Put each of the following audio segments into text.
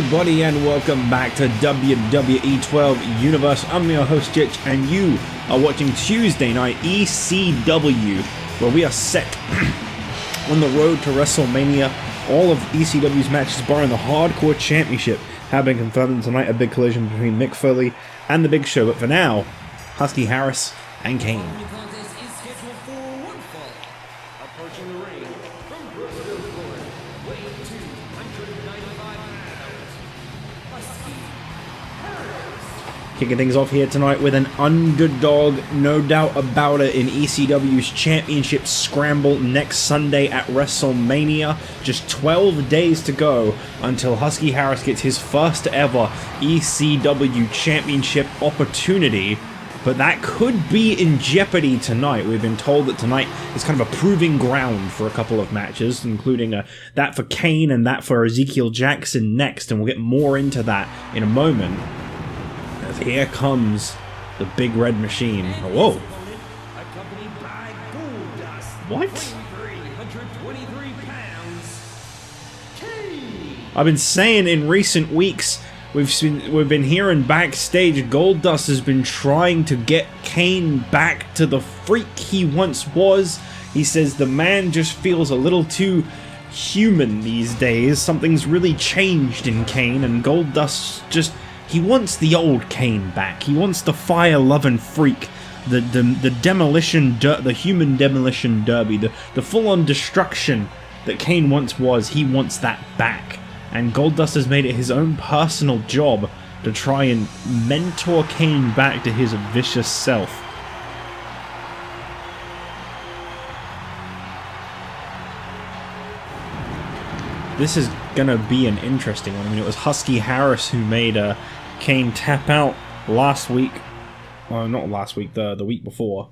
everybody, and welcome back to WWE 12 Universe. I'm your host Jitch, and you are watching Tuesday Night ECW, where we are set on the road to WrestleMania. All of ECW's matches, barring the Hardcore Championship, have been confirmed tonight. A big collision between Mick, Foley and the Big Show, but for now, Husky Harris and Kane. Kicking things off here tonight with an underdog, no doubt about it, in ECW's Championship Scramble next Sunday at WrestleMania. Just 12 days to go until Husky Harris gets his first ever ECW Championship opportunity. But that could be in jeopardy tonight. We've been told that tonight is kind of a proving ground for a couple of matches, including that for Kane and that for Ezekiel Jackson next, and we'll get more into that in a moment. Here comes the big red machine. Whoa. What? I've been saying in recent weeks, we've been hearing backstage, Goldust has been trying to get Kane back to the freak he once was. He says the man just feels a little too human these days. Something's really changed in Kane, and Goldust just... he wants the old Kane back. He wants the fire-loving freak, the demolition, the human demolition derby, the full-on destruction that Kane once was. He wants that back, and Goldust has made it his own personal job to try and mentor Kane back to his vicious self. This is gonna be an interesting one. I mean, it was Husky Harris who made Kane tap out last week, not last week, the week before,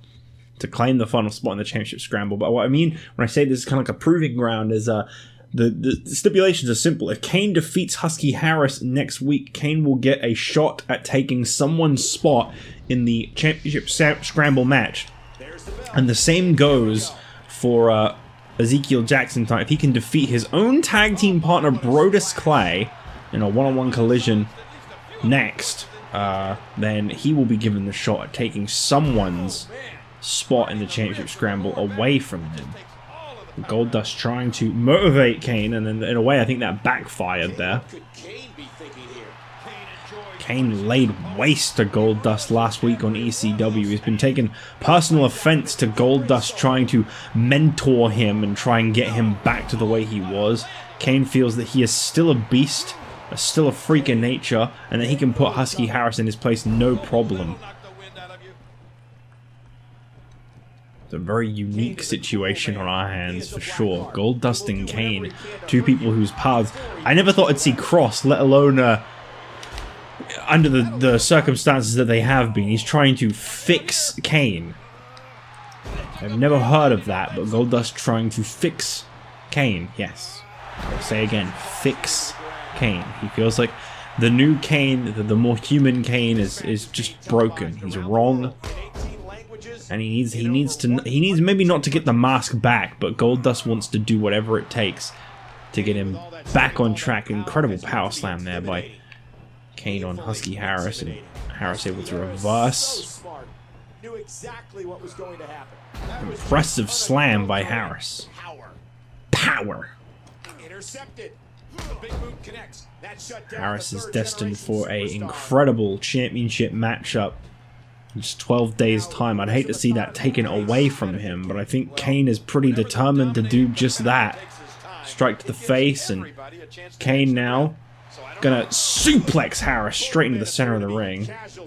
to claim the final spot in the Championship Scramble. But what I mean when I say this is kind of like a proving ground is the stipulations are simple. If Kane defeats Husky Harris next week, Kane will get a shot at taking someone's spot in the Championship Scramble match. And the same goes for Ezekiel Jackson tonight. If he can defeat his own tag team partner Brodus Clay in a one-on-one collision next, then he will be given the shot at taking someone's spot in the Championship Scramble away from him. Goldust trying to motivate Kane, and then in a way I think that backfired there. Kane laid waste to Goldust last week on ECW. He's been taking personal offense to Goldust trying to mentor him and try and get him back to the way he was. Kane feels that he is still a beast, still a freak in nature, and that he can put Husky Harris in his place no problem. It's a very unique situation on our hands for sure. Goldust and Kane, two people whose paths I never thought I'd see cross, let alone under the circumstances that they have been. He's trying to fix Kane. I've never heard of that, but Goldust trying to fix Kane. Yes. I'll say again, fix Kane. He feels like the new Kane, the more human Kane, is just broken. He's wrong, and he needs maybe not to get the mask back, but Goldust wants to do whatever it takes to get him back on track. Incredible power slam there by Kane on Husky Harris, and Harris able to reverse. Impressive slam by Harris. Power. Harris is destined for an incredible championship matchup in just 12 days time. I'd hate to see that taken away from him, but I think Kane is pretty determined to do just that. Strike to the face, and Kane now gonna suplex Harris straight into the center of the ring. What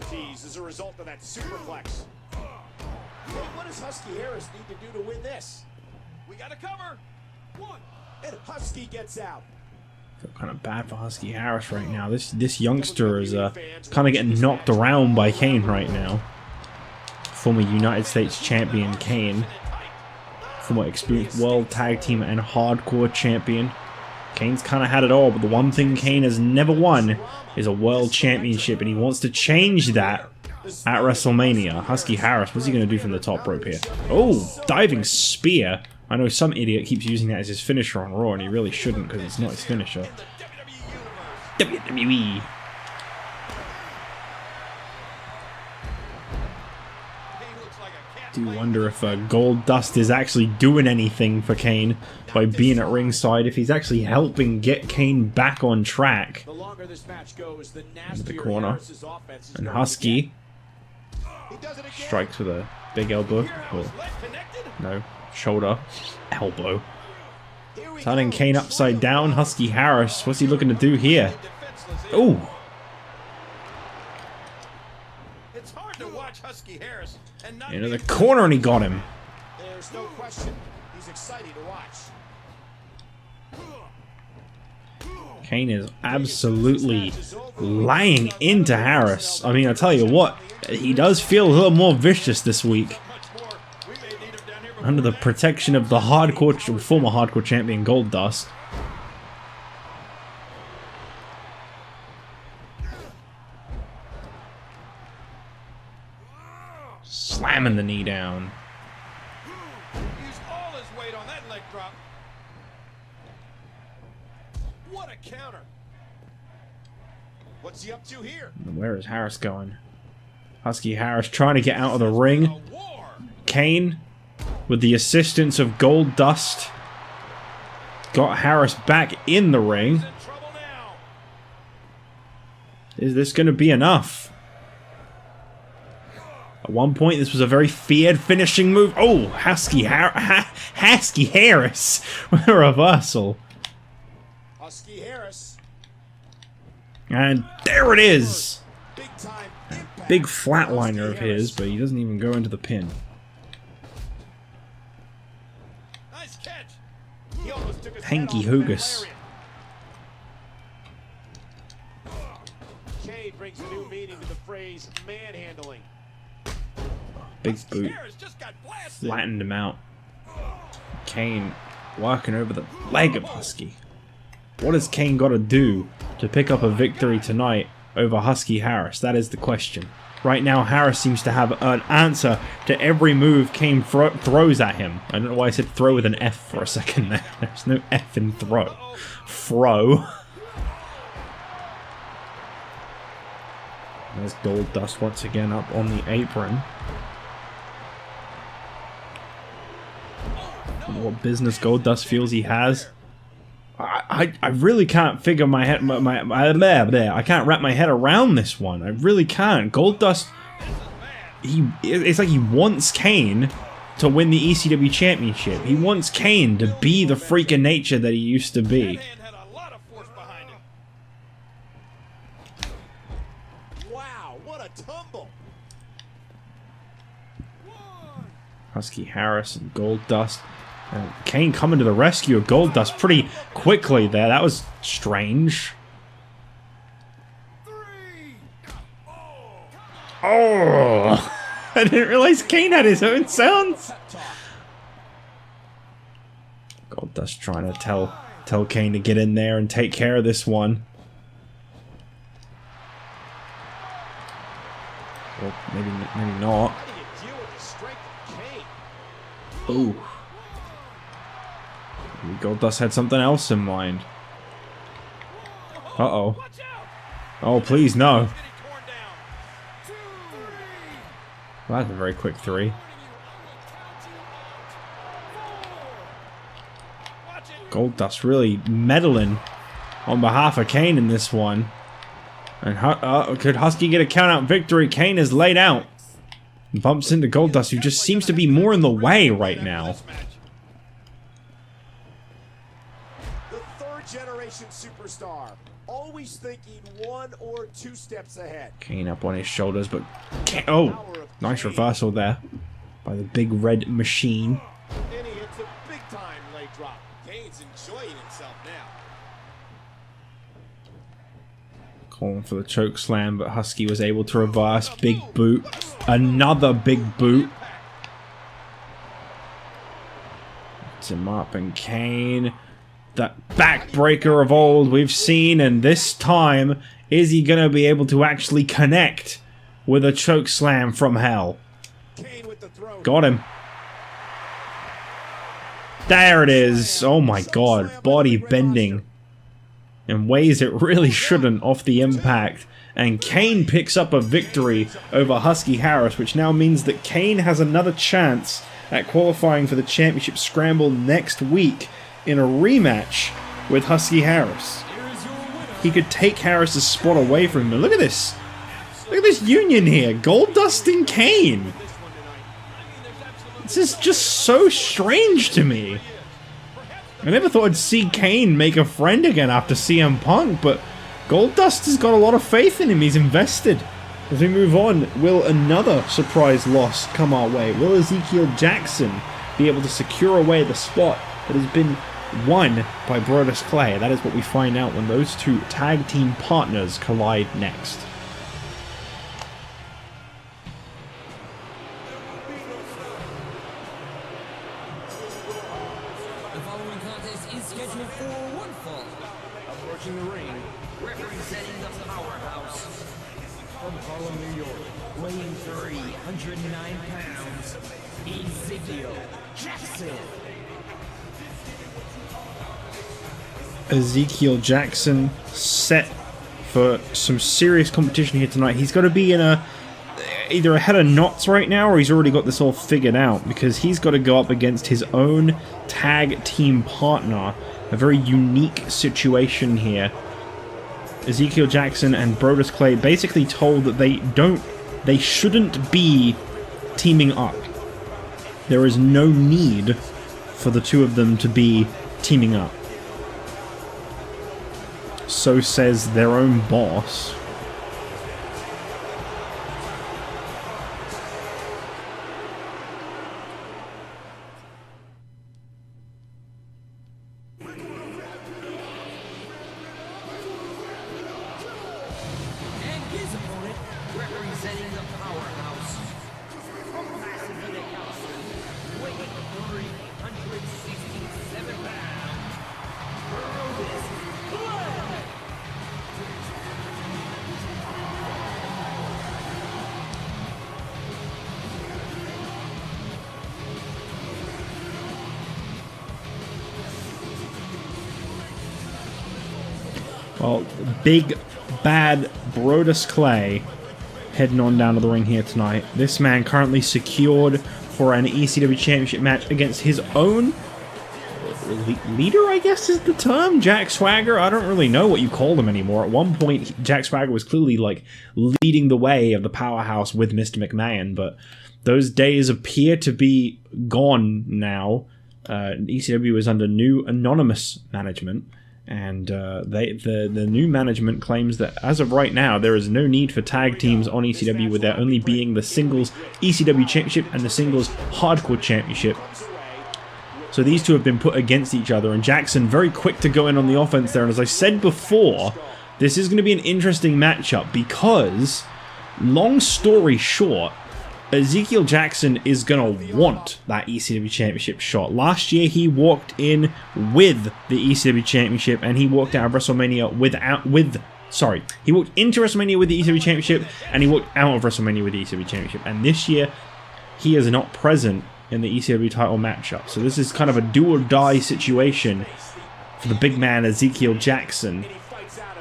does Husky Harris need to do to win this? We got to cover. One, and Husky gets out. I feel kind of bad for Husky Harris right now. This youngster is kind of getting knocked around by Kane right now. Former United States champion Kane, former experienced World Tag Team and Hardcore champion. Kane's kind of had it all, but the one thing Kane has never won is a World Championship, and he wants to change that at WrestleMania. Husky Harris, what's he going to do from the top rope here? Oh, diving spear. I know some idiot keeps using that as his finisher on Raw, and he really shouldn't because it's not his finisher. WWE. Do wonder if Goldust is actually doing anything for Kane by being at ringside, if he's actually helping get Kane back on track. Into the corner. And Husky strikes with a big elbow. Or, no, shoulder. Elbow. Turning Kane upside down. Husky Harris, what's he looking to do here? Ooh. It's hard to watch Husky Harris and not into the corner, and he got him. There's no question. He's exciting to watch. Kane is absolutely laying into Harris. I mean, I tell you what, he does feel a little more vicious this week. Under the protection of the former hardcore champion Goldust. Slamming the knee down. He's all his weight on that leg drop. What a counter. What's he up to here? And where is Harris going? Husky Harris trying to get out of the ring. Kane, with the assistance of Goldust, got Harris back in the ring. Is this going to be enough? At one point, this was a very feared finishing move. Oh, Husky Harris with a reversal. Husky Harris. And there it is. Big-time Big flatliner of his, but he doesn't even go into the pin. Nice catch. He almost took his Hanky head off the Hoogus. Kane brings a new meaning to the phrase manhandling. Big boot. Flattened him out. Kane working over the leg of Husky. What has Kane got to do to pick up a victory tonight over Husky Harris? That is the question. Right now, Harris seems to have an answer to every move Kane throws at him. I don't know why I said throw with an F for a second there. There's no F in throw. Throw. There's Goldust once again up on the apron. What business Goldust feels he has. I really can't figure my head I can't wrap my head around this one. I really can't. Goldust, it's like he wants Kane to win the ECW championship. He wants Kane to be the freak of nature that he used to be. Wow, what a tumble. Husky Harris and Goldust. Kane coming to the rescue of Goldust pretty quickly there. That was strange. Oh! I didn't realize Kane had his own sounds. Goldust trying to tell Kane to get in there and take care of this one. Well, maybe not. Ooh. Goldust had something else in mind. Uh-oh. Oh, please, no. Well, that's a very quick 3. Goldust really meddling on behalf of Kane in this one. And could Husky get a count-out victory? Kane is laid out. Bumps into Goldust, who just seems to be more in the way right now. Generation superstar, always thinking 1 or 2 steps ahead. Kane up on his shoulders, but oh, nice reversal there by the big red machine. And he hits a big time leg drop. Kane's enjoying himself now. Calling for the choke slam, but Husky was able to reverse. Big boot, another big boot. Hits him up, and Kane, that backbreaker of old we've seen, and this time, is he going to be able to actually connect with a choke slam from hell? Got him. There it is. Oh my god. Body bending in ways it really shouldn't off the impact. And Kane picks up a victory over Husky Harris, which now means that Kane has another chance at qualifying for the championship scramble next week in a rematch with Husky Harris. He could take Harris's spot away from him. And look at this. Look at this union here. Goldust and Kane. This is just so strange to me. I never thought I'd see Kane make a friend again after CM Punk, but Goldust has got a lot of faith in him. He's invested. As we move on, will another surprise loss come our way? Will Ezekiel Jackson be able to secure away the spot that has been won by Brodus Clay? That is what we find out when those two tag team partners collide next. The following contest is scheduled for one fall. Approaching the ring, representing the powerhouse from Harlem, New York, weighing 309 pounds, Ezekiel Jackson. Ezekiel Jackson set for some serious competition here tonight. He's got to be in either a head of knots right now, or he's already got this all figured out, because he's got to go up against his own tag team partner. A very unique situation here. Ezekiel Jackson and Brodus Clay basically told that they shouldn't be teaming up. There is no need for the two of them to be teaming up. So says their own boss. And his opponent, representing the powerhouse from Pasadena, California, weighing 367 pounds, Brodus Clay. Well, big, bad Brodus Clay heading on down to the ring here tonight. This man currently secured for an ECW Championship match against his own leader, I guess is the term? Jack Swagger? I don't really know what you call him anymore. At one point, Jack Swagger was clearly like leading the way of the powerhouse with Mr. McMahon, but those days appear to be gone now. ECW is under new anonymous management. And the new management claims that as of right now, there is no need for tag teams on ECW, with there only being the singles ECW Championship and the singles Hardcore Championship. So these two have been put against each other, and Jackson very quick to go in on the offense there. And as I said before, this is going to be an interesting matchup because, long story short, Ezekiel Jackson is going to want that ECW Championship shot. Last year, he walked in with the ECW Championship, and he walked out of WrestleMania he walked into WrestleMania with the ECW Championship, and he walked out of WrestleMania with the ECW Championship. And this year, he is not present in the ECW title matchup. So this is kind of a do-or-die situation for the big man, Ezekiel Jackson.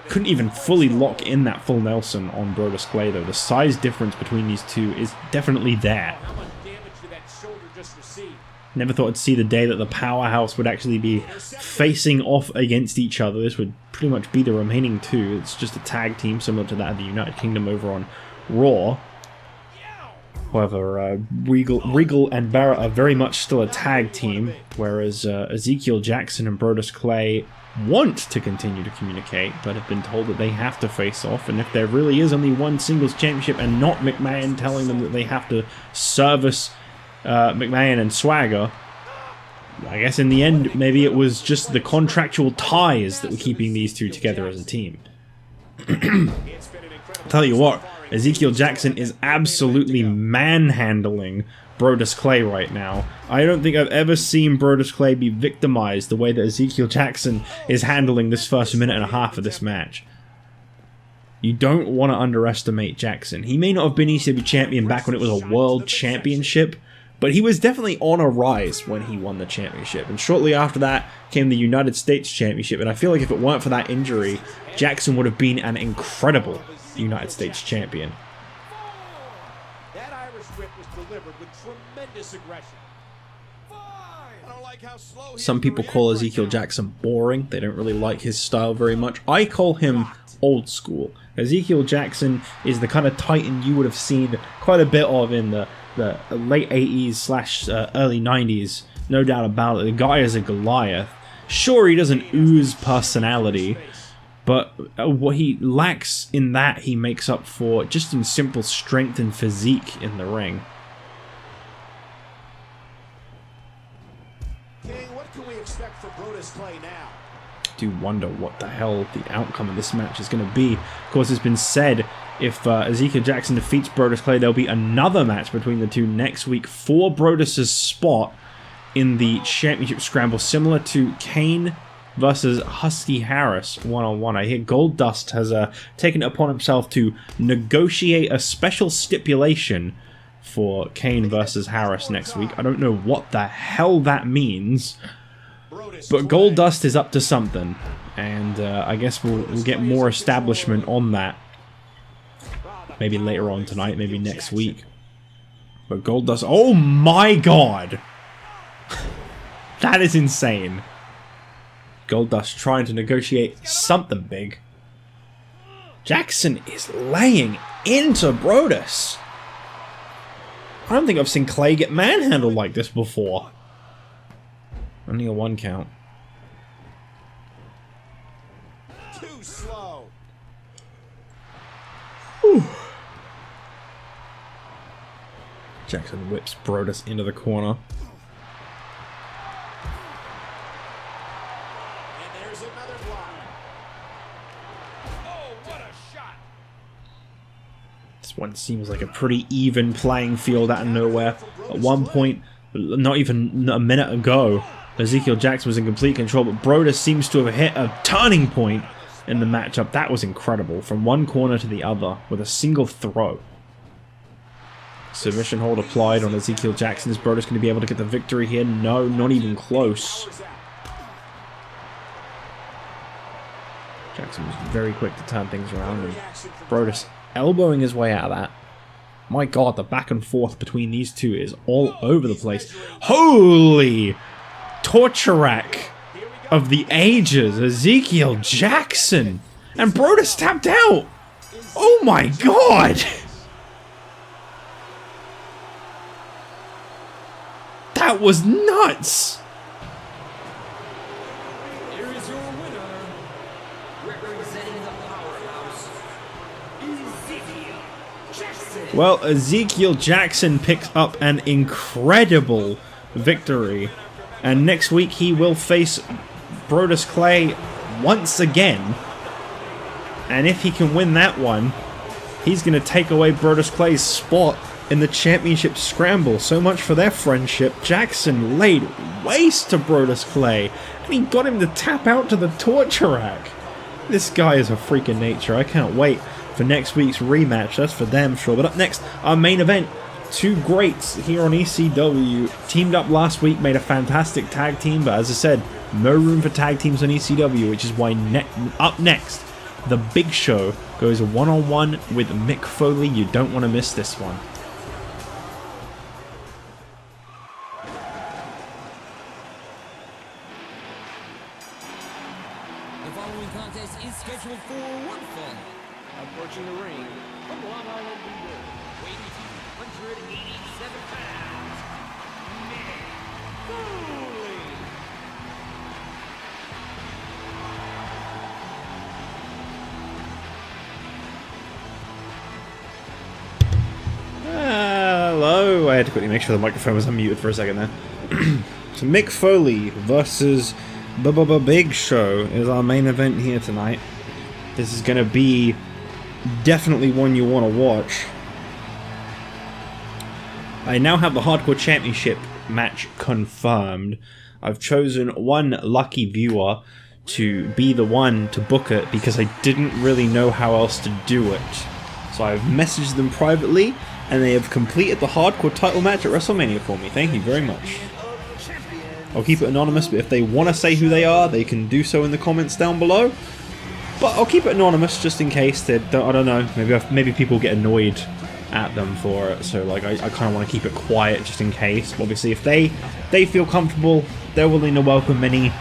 Couldn't even fully lock in that full Nelson on Brodus Clay, though. The size difference between these two is definitely there. Never thought I'd see the day that the powerhouse would actually be facing off against each other. This would pretty much be the remaining two. It's just a tag team similar to that of the United Kingdom over on Raw. However, Regal and Barrett are very much still a tag team, whereas Ezekiel Jackson and Brodus Clay want to continue to communicate, but have been told that they have to face off. And if there really is only one singles championship and not McMahon telling them that they have to service McMahon and Swagger, I guess in the end maybe it was just the contractual ties that were keeping these two together as a team. Tell you what, Ezekiel Jackson is absolutely manhandling Brodus Clay right now. I don't think I've ever seen Brodus Clay be victimized the way that Ezekiel Jackson is handling this first minute and a half of this match. You don't want to underestimate Jackson. He may not have been ECW champion back when it was a world championship, But he was definitely on a rise when he won the championship. And shortly after that came the United States Championship. And I feel like if it weren't for that injury, Jackson would have been an incredible United States champion. That Irish whip was delivered with tremendous aggression. Some people call Ezekiel Jackson boring. They don't really like his style very much. I call him old school. Ezekiel Jackson is the kind of Titan you would have seen quite a bit of in the late 80s / early 90s. No doubt about it. The guy is a Goliath. Sure, he doesn't ooze personality, but what he lacks in that, he makes up for just in simple strength and physique in the ring. King, what can we expect from Brodus Clay now? Do wonder what the hell the outcome of this match is going to be. Of course, it's been said if Ezekiel Jackson defeats Brodus Clay, there'll be another match between the two next week for Brodus' spot in the championship scramble, similar to Kane versus Husky Harris one-on-one. I hear Goldust has taken it upon himself to negotiate a special stipulation for Kane versus Harris next week. I don't know what the hell that means, but Goldust is up to something, and I guess we'll get more establishment on that. Maybe later on tonight, maybe next week. But Goldust, oh my god! That is insane. Goldust trying to negotiate something big. Jackson is laying into Brodus. I don't think I've seen Clay get manhandled like this before. Only a 1 count. Too slow. Whew. Jackson whips Brodus into the corner. And there's another block. Oh, what a shot. This one seems like a pretty even playing field out of nowhere. At one point, not even a minute ago, Ezekiel Jackson was in complete control, but Brodus seems to have hit a turning point in the matchup. That was incredible. From one corner to the other with a single throw. Submission hold applied on Ezekiel Jackson. Is Brodus going to be able to get the victory here? No, not even close. Jackson was very quick to turn things around, and Brodus elbowing his way out of that. My god, the back and forth between these two is all over the place. Holy torture rack of the ages, Ezekiel Jackson! And Brodus tapped out! Oh my god! That was nuts! Here is your winner, representing the powerhouse, Ezekiel Jackson. Well, Ezekiel Jackson picks up an incredible victory. And next week he will face Brodus Clay once again. And if he can win that one, he's going to take away Brodus Clay's spot in the championship scramble. So much for their friendship. Jackson laid waste to Brodus Clay, and he got him to tap out to the torture rack. This guy is a freak of nature. I can't wait for next week's rematch. That's for damn sure. But up next, our main event. Two greats here on ECW teamed up last week, made a fantastic tag team, but as I said, no room for tag teams on ECW, which is why up next, The Big Show goes one-on-one with Mick Foley. You don't want to miss this one. The following contest is scheduled for one fall. Approaching the ring from Long Island, New York. Weighing 287 pounds, Mick Foley. Hello. I had to quickly make sure the microphone was unmuted for a second there. So Mick Foley versus Big Show is our main event here tonight. This is going to be definitely one you want to watch. I now have the Hardcore Championship match confirmed. I've chosen one lucky viewer to be the one to book it because I didn't really know how else to do it. So I've messaged them privately and they have completed the hardcore title match at WrestleMania for me. Thank you very much. I'll keep it anonymous, but if they want to say who they are, they can do so in the comments down below. But I'll keep it anonymous just in case they don't, I don't know, maybe people get annoyed at them for it, so like I kind of want to keep it quiet just in case. But obviously if they feel comfortable, they're willing to welcome any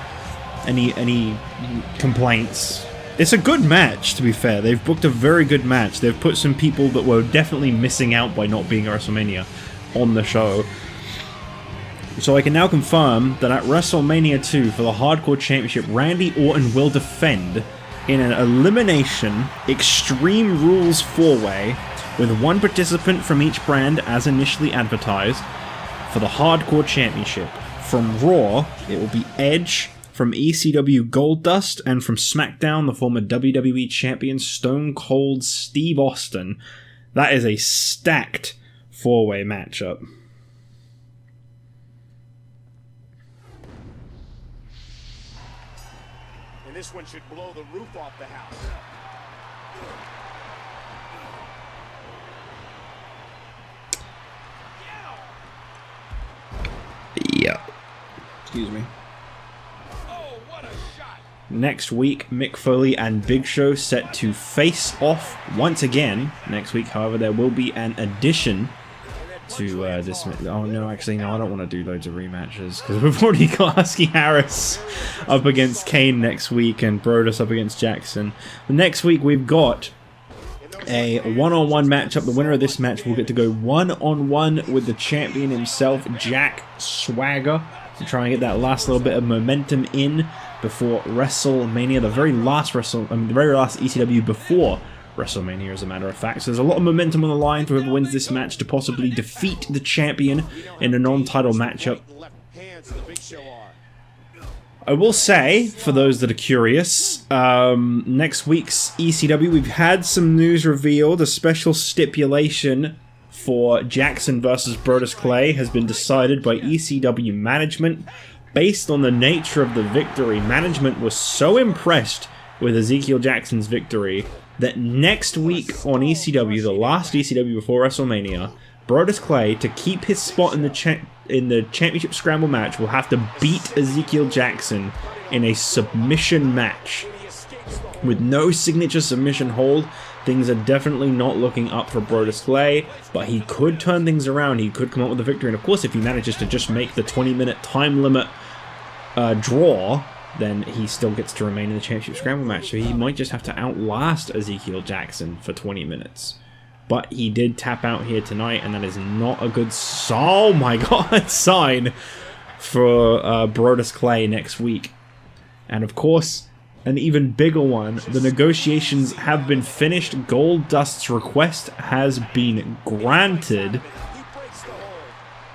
complaints. It's a good match, to be fair. They've booked a very good match. They've put some people that were definitely missing out by not being at WrestleMania on the show. So I can now confirm that at WrestleMania 2 for the Hardcore Championship, Randy Orton will defend in an elimination Extreme Rules 4-way with one participant from each brand as initially advertised for the Hardcore Championship. From Raw, it will be Edge, from ECW Goldust, and from SmackDown, the former WWE Champion Stone Cold Steve Austin. That is a stacked 4-way matchup. And this one should blow the roof off the house. Yeah. Excuse me. Oh, what a shot. Next week, Mick Foley and Big Show set to face off once again. Next week, however, there will be an addition to this. Oh no, actually no, I don't want to do loads of rematches because we've already got Husky Harris up against Kane next week and Brodus up against Jackson. But next week we've got a one-on-one matchup. The winner of this match will get to go one-on-one with the champion himself, Jack Swagger, to try and get that last little bit of momentum in before WrestleMania, the very last ECW before WrestleMania, as a matter of fact. So there's a lot of momentum on the line for whoever wins this match to possibly defeat the champion in a non-title matchup. I will say, for those that are curious, next week's ECW, we've had some news revealed. A special stipulation for Jackson versus Brodus Clay has been decided by ECW management. Based on the nature of the victory, management was so impressed with Ezekiel Jackson's victory that next week on ECW, the last ECW before WrestleMania, Brodus Clay, to keep his spot in the championship scramble match, will have to beat Ezekiel Jackson in a submission match. With no signature submission hold, things are definitely not looking up for Brodus Clay, but he could turn things around. He could come up with a victory, and of course if he manages to just make the 20-minute time limit draw, then he still gets to remain in the championship scramble match. So he might just have to outlast Ezekiel Jackson for 20 minutes. But he did tap out here tonight, and that is not a good oh my god, sign for Brodus Clay next week. And of course, an even bigger one, the negotiations have been finished. Goldust's request has been granted.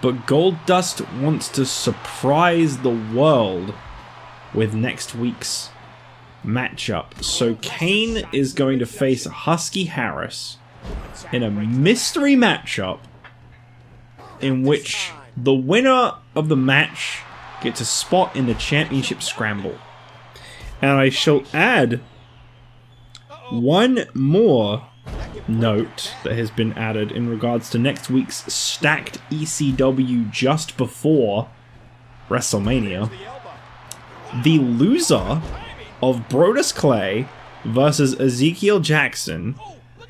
But Goldust wants to surprise the world with next week's matchup. So Kane is going to face Husky Harris in a mystery matchup in which the winner of the match gets a spot in the championship scramble. And I shall add one more note that has been added in regards to next week's stacked ECW just before WrestleMania. The loser of Brodus Clay versus Ezekiel Jackson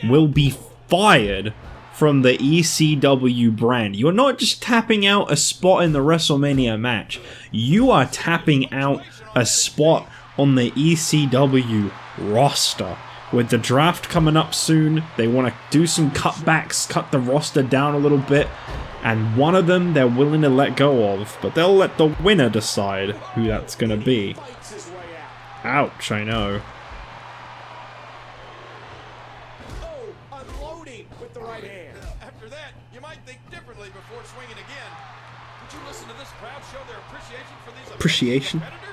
will be fired from the ECW brand. You're not just tapping out a spot in the WrestleMania match. You are tapping out a spot on the ECW roster. With the draft coming up soon, they want to do some cutbacks, cut the roster down a little bit, and one of them they're willing to let go of, but they'll let the winner decide who that's going to be. Ouch, I know. Unloading with the right hand. After that, you might think differently before swinging again. Would you listen to this crowd show their appreciation for these Appreciation? competitors?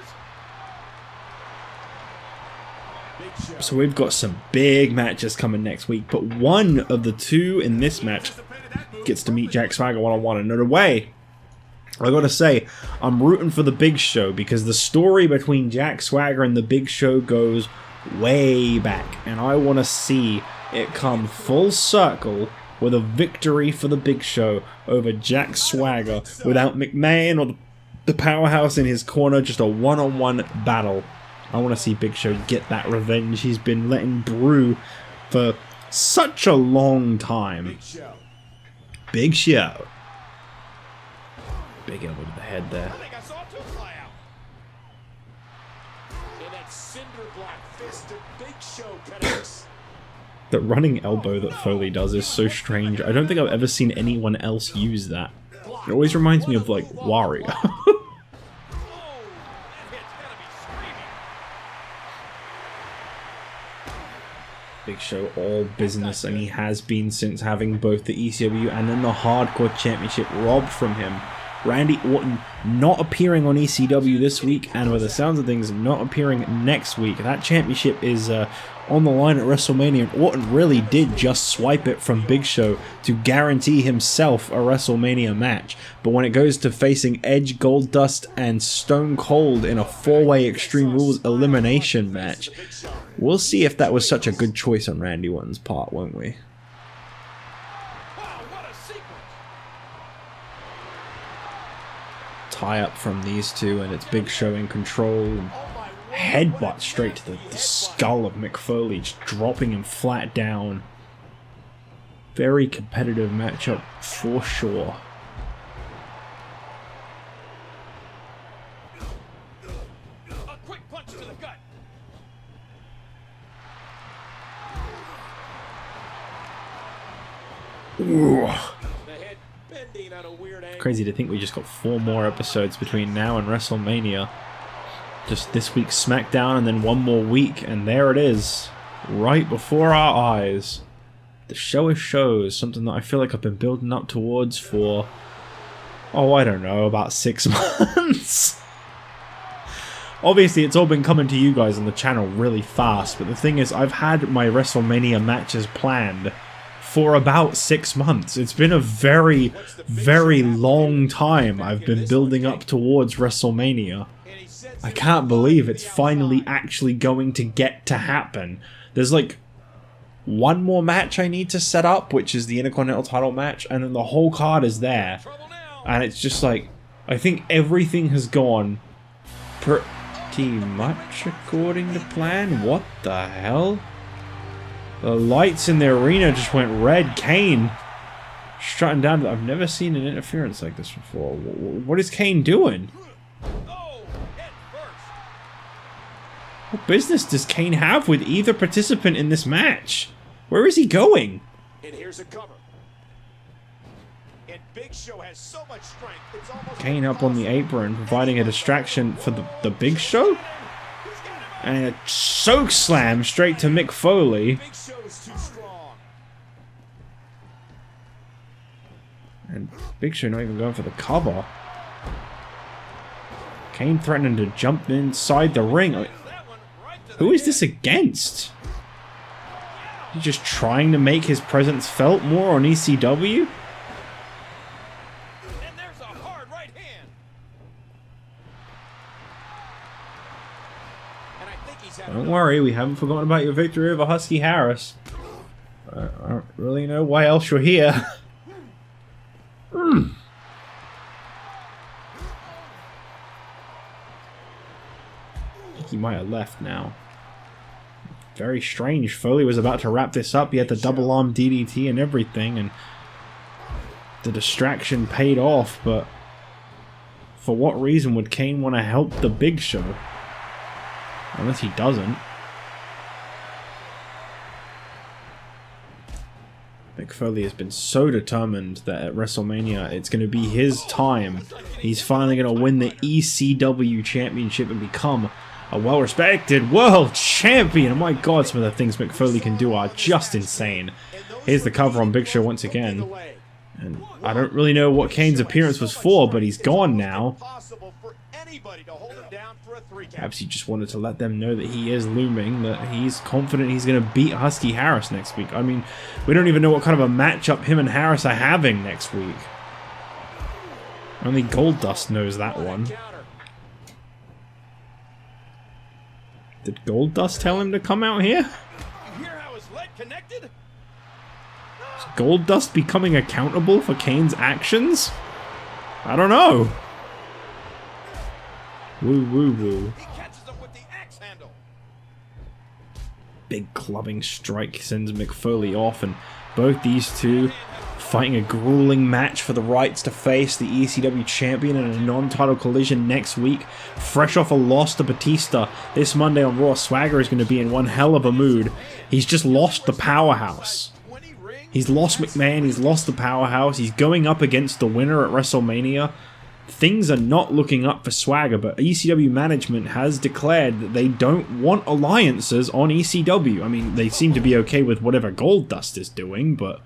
So we've got some big matches coming next week, but one of the two in this match gets to meet Jack Swagger one-on-one. And in a way, I gotta say, I'm rooting for the Big Show because the story between Jack Swagger and the Big Show goes way back, and I want to see it come full circle with a victory for the Big Show over Jack Swagger without McMahon or the Powerhouse in his corner, just a one-on-one battle. I want to see Big Show get that revenge he's been letting brew for such a long time. Big Show. Big elbow to the head there. The running elbow that Foley does is so strange. I don't think I've ever seen anyone else use that. It always reminds me of, like, Warrior. Big Show all business, and he has been since having both the ECW and then the Hardcore Championship robbed from him. Randy Orton not appearing on ECW this week, and with the sounds of things, not appearing next week. That championship is on the line at WrestleMania, and Orton really did just swipe it from Big Show to guarantee himself a WrestleMania match. But when it goes to facing Edge, Goldust, and Stone Cold in a 4-way Extreme Rules elimination match, we'll see if that was such a good choice on Randy Orton's part, won't we? Tie up from these two, and it's Big Show in control. And headbutt straight to the skull of Mick Foley, just dropping him flat down. Very competitive matchup for sure. A quick punch to the gut. Ooh. Crazy to think we just got 4 more episodes between now and WrestleMania. Just this week's SmackDown and then 1 more week, and there it is, right before our eyes. The show is shows, something that I feel like I've been building up towards for, oh, I don't know, about 6 months. Obviously, it's all been coming to you guys on the channel really fast, but the thing is, I've had my WrestleMania matches planned for about 6 months. It's been a very, very long time I've been building up towards WrestleMania. I can't believe it's finally actually going to get to happen. There's like 1 more match I need to set up, which is the Intercontinental title match, and then the whole card is there. And it's just like, I think everything has gone pretty much according to plan. What the hell? The lights in the arena just went red. Kane strutting down. I've never seen an interference like this before. What is Kane doing? What business does Kane have with either participant in this match? Where is he going? And here's a cover. And Big Show has so much strength, it's almost Kane up on the apron, providing a distraction for the Big Show. And a choke slam straight to Mick Foley. Big Show's too strong. And Big Show not even going for the cover. Kane threatening to jump inside the ring. Who is this against? He's just trying to make his presence felt more on ECW? And there's a hard right hand. And I think he's Don't worry, we haven't forgotten about your victory over Husky Harris. I don't really know why else you're here. I think he might have left now. Very strange. Foley was about to wrap this up. He had the double arm DDT and everything, and the distraction paid off, but for what reason would Kane want to help the Big Show? Unless he doesn't. Mick Foley has been so determined that at WrestleMania it's going to be his time. He's finally going to win the ECW championship and become a well-respected world champion. Oh my god, some of the things Mick Foley can do are just insane. Here's the cover on Big Show once again. And I don't really know what Kane's appearance was for, but he's gone now. Perhaps he just wanted to let them know that he is looming, that he's confident he's going to beat Husky Harris next week. I mean, we don't even know what kind of a matchup him and Harris are having next week. Only Goldust knows that one. Did Goldust tell him to come out here? You hear how his leg connected? Goldust becoming accountable for Kane's actions? I don't know. Woo woo woo. He catches him with the axe handle. Big clubbing strike sends Mick Foley off, and both these two fighting a grueling match for the rights to face the ECW champion in a non-title collision next week. Fresh off a loss to Batista this Monday on Raw, Swagger is going to be in one hell of a mood. He's just lost the powerhouse. He's lost McMahon, he's lost the powerhouse, he's going up against the winner at WrestleMania. Things are not looking up for Swagger, but ECW management has declared that they don't want alliances on ECW. I mean, they seem to be okay with whatever Goldust is doing, but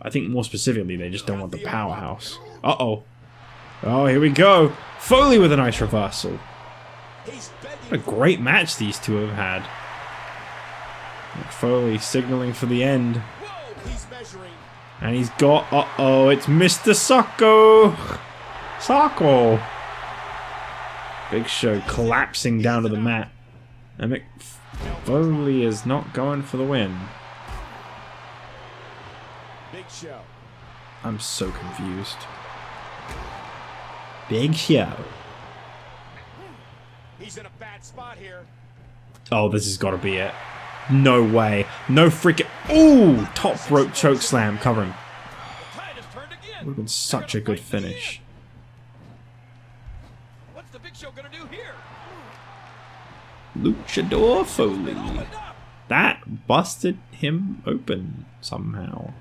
I think more specifically, they just don't want the powerhouse. Uh-oh. Oh, here we go. Foley with a nice reversal. What a great match these two have had. Foley signaling for the end. And he's got... Uh-oh, it's Mr. Socko. Socko. Big Show collapsing down to the mat. And Mick Foley is not going for the win. Big Show. I'm so confused. Big Show. He's in a bad spot here. Oh, this has got to be it. No way. No freaking... Ooh! Top rope choke slam covering. Would have been such a good finish. What's the Big Show gonna do here? Luchador Foley. That busted him open somehow.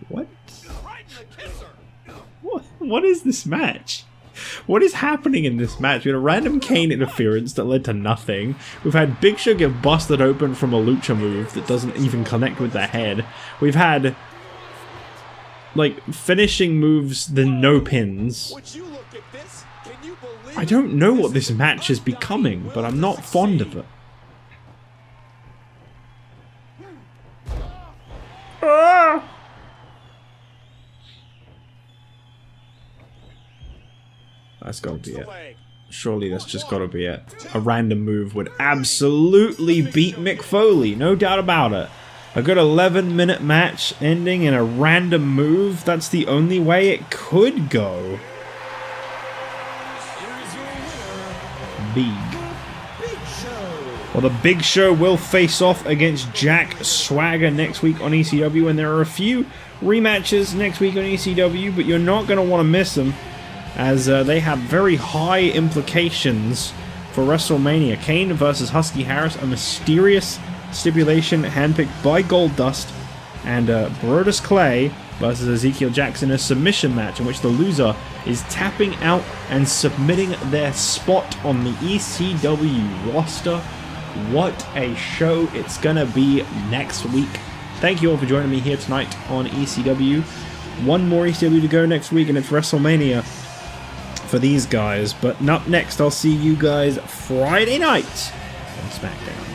What? What is this match? What is happening in this match? We had a random Kane interference that led to nothing. We've had Big Show get busted open from a lucha move that doesn't even connect with the head. We've had, like, finishing moves, then no pins. I don't know what this match is becoming, but I'm not fond of it. Ah! That's gotta be it. Surely that's just gotta be it. A random move would absolutely beat Mick Foley, no doubt about it. A good 11-minute match ending in a random move, that's the only way it could go. Big. Well, the Big Show will face off against Jack Swagger next week on ECW, and there are a few rematches next week on ECW, but you're not going to want to miss them, as they have very high implications for WrestleMania. Kane versus Husky Harris, a mysterious stipulation handpicked by Goldust, and Brodus Clay versus Ezekiel Jackson, a submission match in which the loser is tapping out and submitting their spot on the ECW roster. What a show it's gonna be next week. Thank you all for joining me here tonight on ECW. One more ECW to go next week, and it's WrestleMania for these guys. But up next, I'll see you guys Friday night on SmackDown.